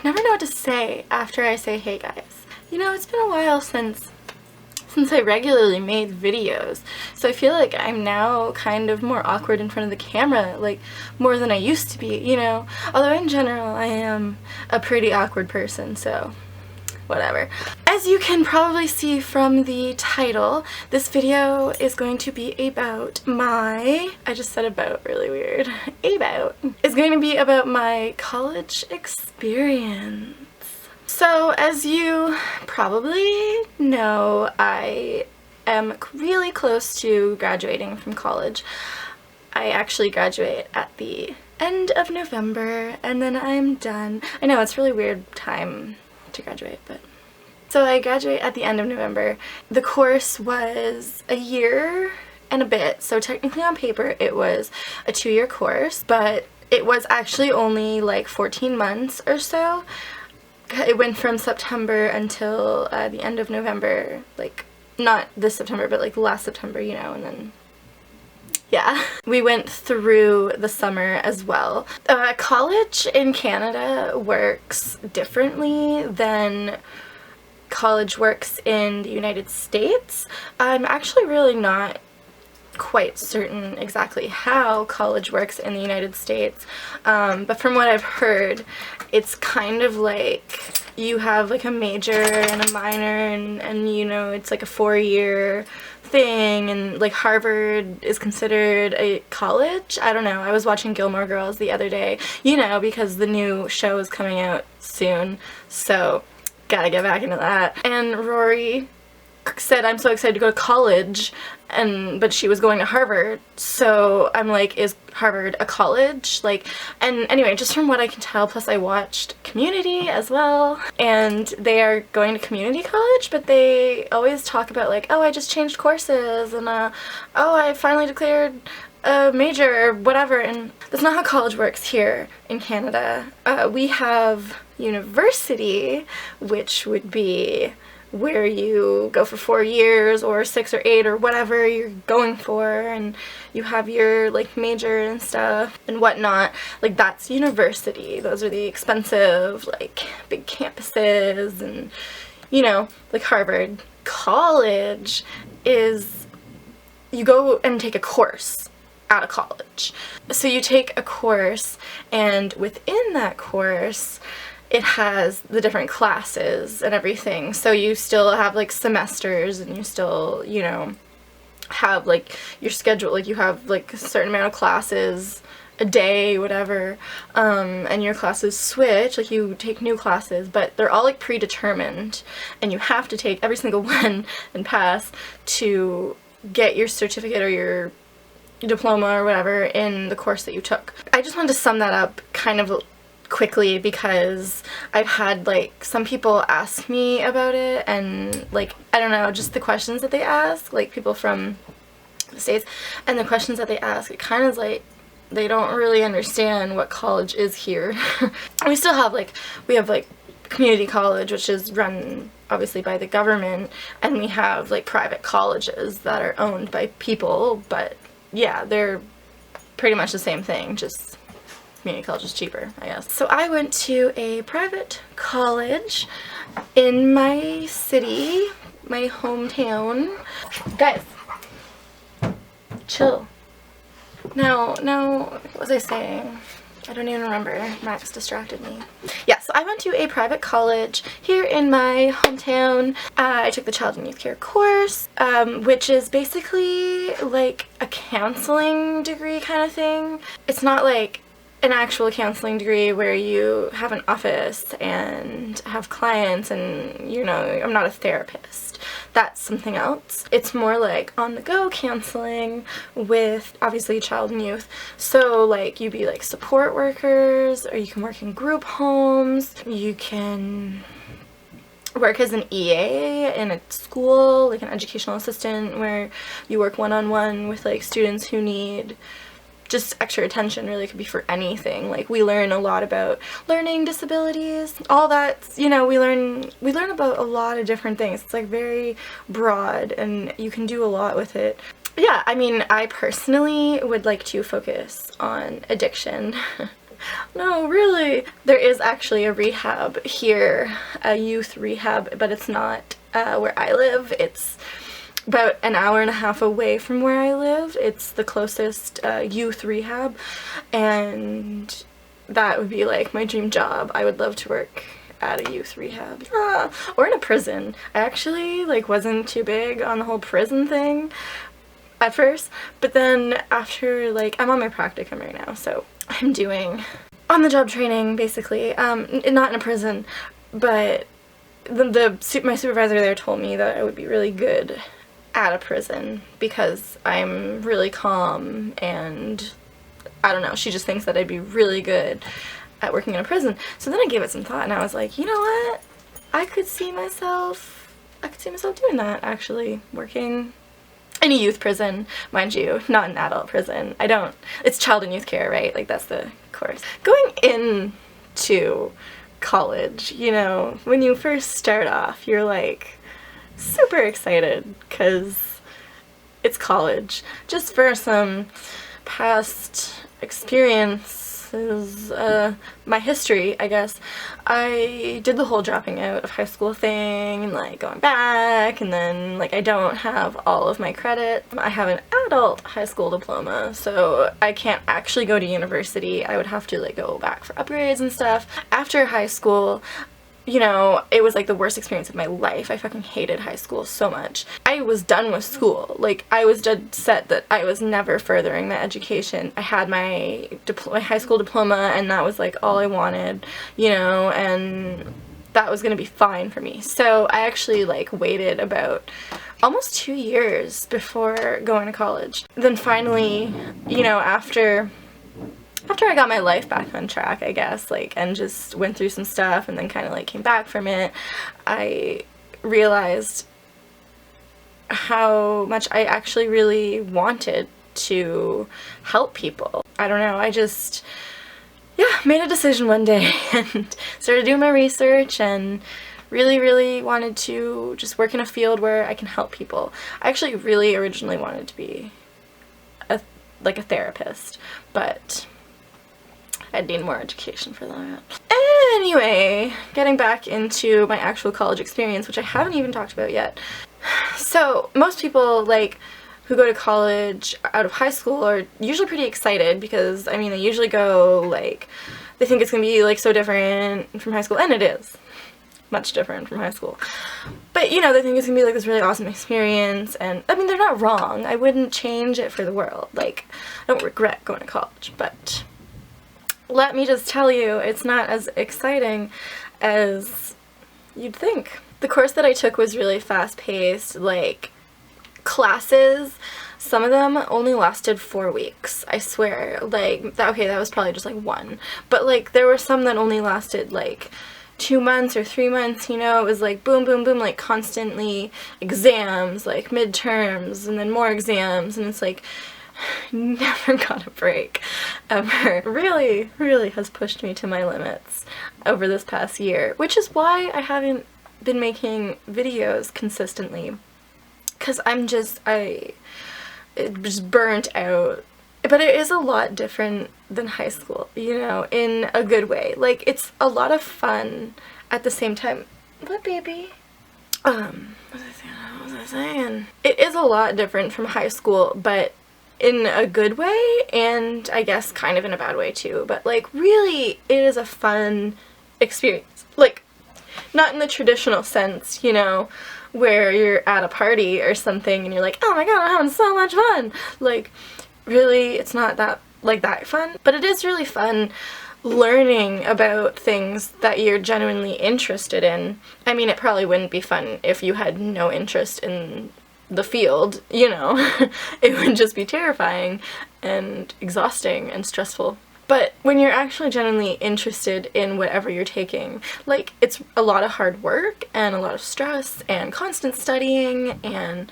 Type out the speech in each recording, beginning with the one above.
never know what to say after I say hey guys. You know, it's been a while since I regularly made videos, so I feel like I'm now kind of more awkward in front of the camera, like more than I used to be, you know? Although in general I am a pretty awkward person, so whatever. As you can probably see from the title, this video is going to be about I just said about really weird. It's going to be about my college experience. So, as you probably know, I am really close to graduating from college. I actually graduate at the end of November, and then I'm done. I know, it's a really weird time to graduate, but... So I graduate at the end of November. The course was a year and a bit, so technically on paper it was a 2-year course, but it was actually only like 14 months or so. It went from September until the end of November, like not this September, but like last September, you know, and then yeah. We went through the summer as well. College in Canada works differently than college works in the United States. I'm actually really not quite certain exactly how college works in the United States, but from what I've heard, it's kind of like you have like a major and a minor, and you know, it's like a 4-year thing, and like Harvard is considered a college. I don't know, I was watching Gilmore Girls the other day, you know, because the new show is coming out soon, so gotta get back into that. And Rory said, I'm so excited to go to college, but she was going to Harvard, so I'm like, is Harvard a college? Like, and anyway, just from what I can tell, plus I watched Community as well, and they are going to community college, but they always talk about like, oh, I just changed courses, and oh, I finally declared a major or whatever, and that's not how college works here in Canada. We have university, which would be where you go for 4 years or 6 or 8 or whatever you're going for, and you have your like major and stuff and whatnot. Like, that's university. Those are the expensive, like, big campuses, and you know, like Harvard. College is you go and take a course out of college. So you take a course, and within that course it has the different classes and everything. So you still have like semesters, and you still, you know, have like your schedule, like you have like a certain amount of classes a day, whatever, and your classes switch, like you take new classes, but they're all like predetermined, and you have to take every single one and pass to get your certificate or your diploma or whatever in the course that you took. I just wanted to sum that up kind of quickly because I've had like some people ask me about it, and like, I don't know, just the questions that they ask, like people from the States, and the questions that they ask, it kind of like they don't really understand what college is here. We still have like, we have like community college, which is run obviously by the government, and we have like private colleges that are owned by people, but yeah, they're pretty much the same thing, just community college is cheaper, I guess. So I went to a private college in my city, my hometown. Guys, chill. Now, what was I saying? I don't even remember. Max distracted me. Yeah, so I went to a private college here in my hometown. I took the Child and Youth Care course, which is basically like a counseling degree kind of thing. It's not like an actual counseling degree where you have an office and have clients and, you know, I'm not a therapist. That's something else. It's more like on-the-go counseling with obviously child and youth. So like you be like support workers, or you can work in group homes, you can work as an EA in a school, like an educational assistant, where you work one-on-one with like students who need just extra attention. Really, could be for anything. Like, we learn a lot about learning disabilities, all that, you know, we learn about a lot of different things. It's like very broad, and you can do a lot with it. Yeah, I mean, I personally would like to focus on addiction. No, really. There is actually a rehab here, a youth rehab, but it's not where I live. It's about an hour and a half away from where I live. It's the closest youth rehab, and that would be like my dream job. I would love to work at a youth rehab. Or in a prison. I actually like wasn't too big on the whole prison thing at first, but then after, like, I'm on my practicum right now, so I'm doing on-the-job training basically, not in a prison, but my supervisor there told me that I would be really good at a prison because I'm really calm, and I don't know, she just thinks that I'd be really good at working in a prison. So then I gave it some thought and I was like, you know what, I could see myself doing that, actually, working in a youth prison, mind you, not an adult prison. It's child and youth care, right? Like, that's the course. Going into college, you know, when you first start off, you're like super excited because it's college. Just for some past experiences, my history, I guess, I did the whole dropping out of high school thing and like going back, and then like I don't have all of my credit. I have an adult high school diploma, so I can't actually go to university. I would have to like go back for upgrades and stuff. After high school, you know, it was like the worst experience of my life. I fucking hated high school so much. I was done with school. Like, I was dead set that I was never furthering my education. I had my high school diploma, and that was like all I wanted, you know, and that was gonna be fine for me. So I actually like waited about almost 2 years before going to college. Then finally, you know, after I got my life back on track, I guess, like, and just went through some stuff and then kind of like came back from it, I realized how much I actually really wanted to help people. I don't know, I just, yeah, made a decision one day and started doing my research and really wanted to just work in a field where I can help people. I actually really originally wanted to be a therapist, but I'd need more education for that. Anyway, getting back into my actual college experience, which I haven't even talked about yet. So, most people, like, who go to college out of high school are usually pretty excited because, I mean, they usually go, like, they think it's gonna be, like, so different from high school, and it is much different from high school. But, you know, they think it's gonna be, like, this really awesome experience, and, I mean, they're not wrong. I wouldn't change it for the world. Like, I don't regret going to college, but let me just tell you, it's not as exciting as you'd think. The course that I took was really fast-paced, like, classes, some of them only lasted 4 weeks, I swear. Like, that was probably just, like, one. But, like, there were some that only lasted, like, 2 months or 3 months, you know? It was, like, boom, boom, boom, like, constantly exams, like, midterms, and then more exams, and it's, like, never got a break, ever. Really has pushed me to my limits over this past year, which is why I haven't been making videos consistently, because I'm just burnt out. But it is a lot different than high school, you know, in a good way. Like, it's a lot of fun at the same time. What, baby? What was I saying? It is a lot different from high school, but in a good way, and I guess kind of in a bad way too, but like really it is a fun experience. Like, not in the traditional sense, you know, where you're at a party or something and you're like, oh my god, I'm having so much fun. Like, really, it's not that fun, but it is really fun learning about things that you're genuinely interested in. I mean, it probably wouldn't be fun if you had no interest in the field, you know. It would just be terrifying and exhausting and stressful. But when you're actually genuinely interested in whatever you're taking, like, it's a lot of hard work and a lot of stress and constant studying and,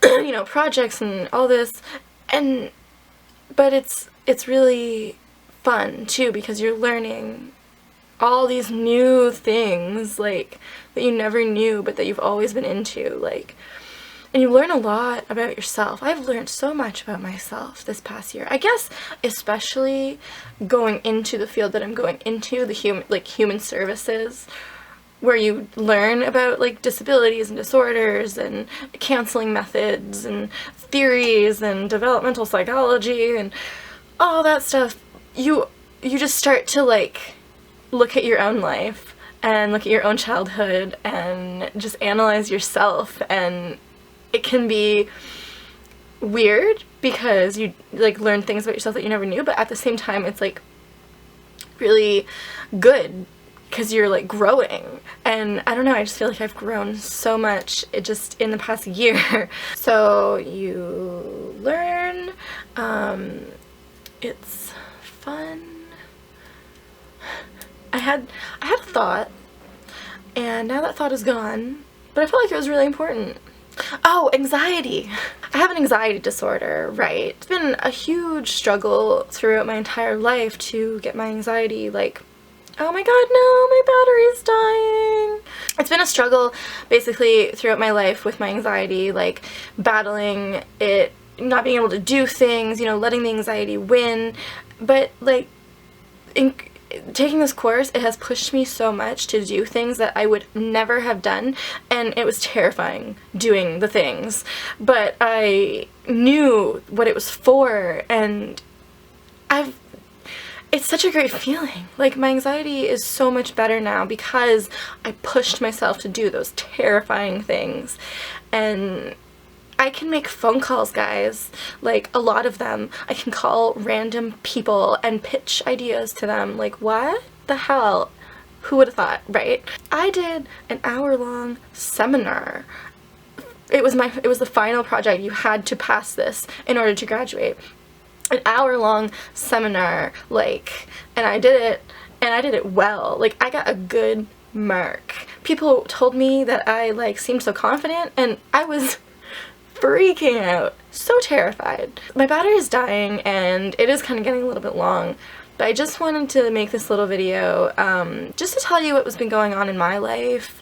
you know, projects and all this, but it's really fun too, because you're learning all these new things, like, that you never knew but that you've always been into. Like, And you learn a lot about yourself. I've learned so much about myself this past year. I guess especially going into the field that I'm going into, the human services, where you learn about like disabilities and disorders and counseling methods and theories and developmental psychology and all that stuff. You just start to like look at your own life and look at your own childhood and just analyze yourself, and it can be weird because you like learn things about yourself that you never knew, but at the same time it's like really good because you're like growing. And I don't know, I just feel like I've grown so much just in the past year. So you learn, it's fun. I had a thought, and now that thought is gone, but I felt like it was really important. Oh, anxiety. I have an anxiety disorder, right? It's been a huge struggle throughout my entire life to get my anxiety like, oh my god, no, my battery's dying. It's been a struggle basically throughout my life with my anxiety, like battling it, not being able to do things, you know, letting the anxiety win. But like taking this course, it has pushed me so much to do things that I would never have done, and it was terrifying doing the things, but I knew what it was for, and it's such a great feeling. Like, my anxiety is so much better now because I pushed myself to do those terrifying things. And I can make phone calls, guys, like a lot of them. I can call random people and pitch ideas to them. Like, what the hell? Who would have thought, right? I did an hour-long seminar. It was the final project. You had to pass this in order to graduate. An hour-long seminar, like, and I did it well. Like, I got a good mark. People told me that I like seemed so confident, and I was freaking out, so terrified. My battery is dying and it is kind of getting a little bit long, but I just wanted to make this little video just to tell you what has been going on in my life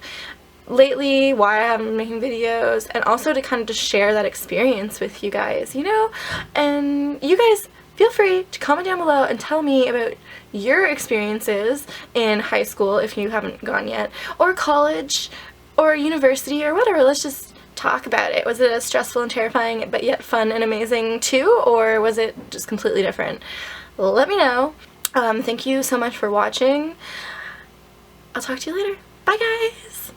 lately, why I haven't been making videos, and also to kind of just share that experience with you guys, you know? And you guys feel free to comment down below and tell me about your experiences in high school if you haven't gone yet, or college, or university, or whatever. Let's just talk about it. Was it as stressful and terrifying but yet fun and amazing too, or was it just completely different? Let me know. Thank you so much for watching. I'll talk to you later. Bye, guys!